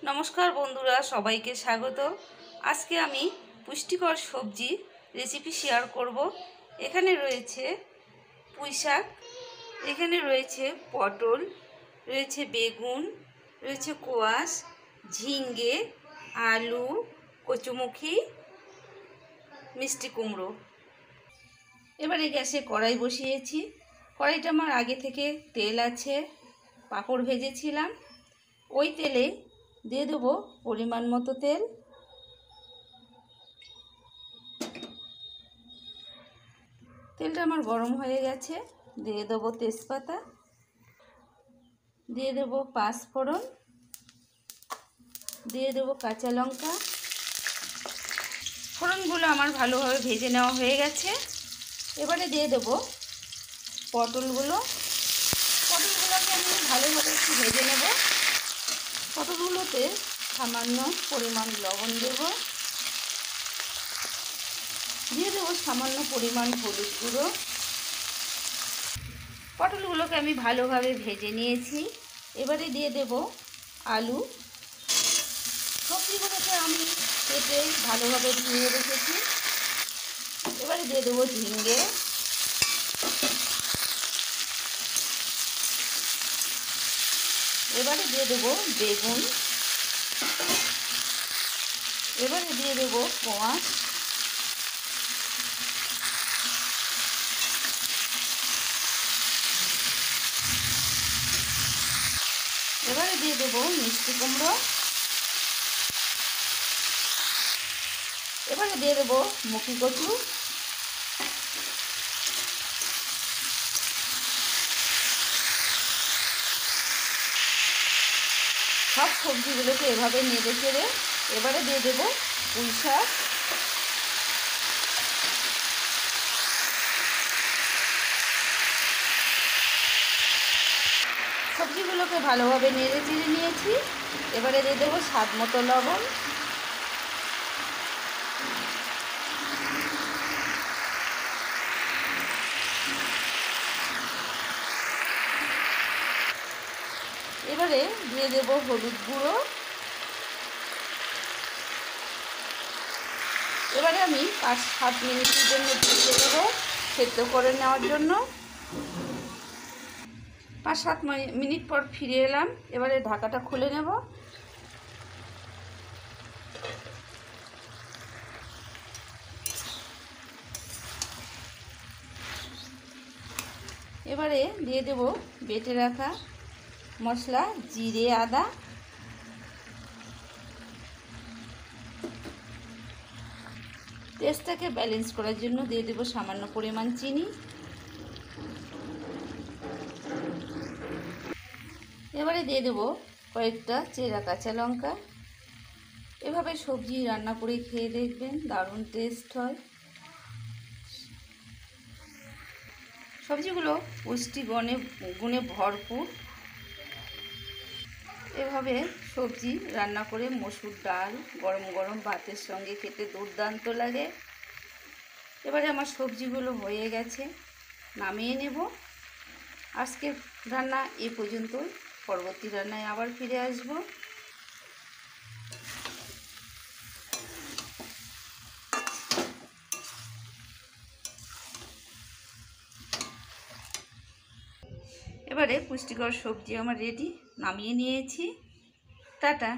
নমস্কার বন্ধুরা, সবাইকে স্বাগত। আজকে আমি পুষ্টিকর সবজি রেসিপি শেয়ার করব। এখানে রয়েছে পুঁইশাক, এখানে রয়েছে পটল, রয়েছে বেগুন, রয়েছে কোয়াশ, ঝিঙ্গে, আলু, কচুমুখি, মিষ্টি কুমড়ো। এবারে গ্যাসে কড়াই বসিয়েছি। কড়াইটা আমার আগে থেকে তেল আছে, পাঁপড় ভেজেছিলাম। ওই তেলে দিয়ে দেবো পরিমাণ মতো তেল। তেলটা আমার গরম হয়ে গেছে। দিয়ে দেবো তেজপাতা, দিয়ে দেবো পাঁচফোড়ন, দিয়ে দেবো কাঁচা লঙ্কা। ফোড়নগুলো আমার ভালোভাবে ভেজে নেওয়া হয়ে গেছে। এবারে দিয়ে দেবো পটলগুলোকে আমি ভালোভাবে একটু ভেজে নেব। পটলগুলোতে সামান্য পরিমাণ লবণ দেব, দিয়ে দেবো সামান্য পরিমাণ হলুদ গুঁড়ো। পটলগুলোকে আমি ভালোভাবে ভেজে নিয়েছি। এবারে দিয়ে দেব আলু। সবজিগুলোকে আমি কেটে ভালোভাবে ধুয়ে রেখেছি। এবারে দিয়ে দেবো ঝিঙ্গে, এবারে দিয়ে দেবো বেগুন, এবারে দিয়ে দেবো কোয়াশ, এবারে দিয়ে দেবো মিষ্টি কুমড়ো, এবারে দিয়ে দেবো মুখি কচু, সব সবজিগুলোকে এভাবে নেড়ে চেড়ে এবারে দিয়ে দেবো পুঁই শাক, সবজিগুলোকে ভালোভাবে নেড়ে চেড়ে নিয়েছি। এবারে দিয়ে দেবো স্বাদ মতো লবণ, এবারে দিয়ে দেবো হলুদ গুঁড়ো। এবারে আমি 5-7 মিনিটের জন্য ঢেকে দেবো সেদ্ধ করে নেওয়ার জন্য। 5-7 মিনিট পর ফিরে এলাম। এবারে ঢাকাটা খুলে নেব। এবারে দিয়ে দেব বেটে রাখা মশলা, জিরে, আদা। টেস্টটাকে ব্যালেন্স করার জন্য দিয়ে দেব সামান্য পরিমাণ চিনি। এবারে দিয়ে দেব কয়েকটা চেরা কাঁচা লঙ্কা। এভাবে সবজি রান্না করে খেয়ে দেখবেন, দারুণ টেস্ট হয়। সবজিগুলো পুষ্টি গুণে ভরপুর। এভাবে সবজি রান্না করে মসুর ডাল গরম গরম ভাতের সঙ্গে খেতে দুর্দান্ত লাগে। এবারে আমার সবজিগুলো হয়ে গেছে, নামিয়ে নেব। আজকের রান্না এ পর্যন্তই। পরবর্তী রান্নায় আবার ফিরে আসব। এবারে পুষ্টিকর সবজি আমার রেডি, নামিয়ে নিয়েছি। টাটা।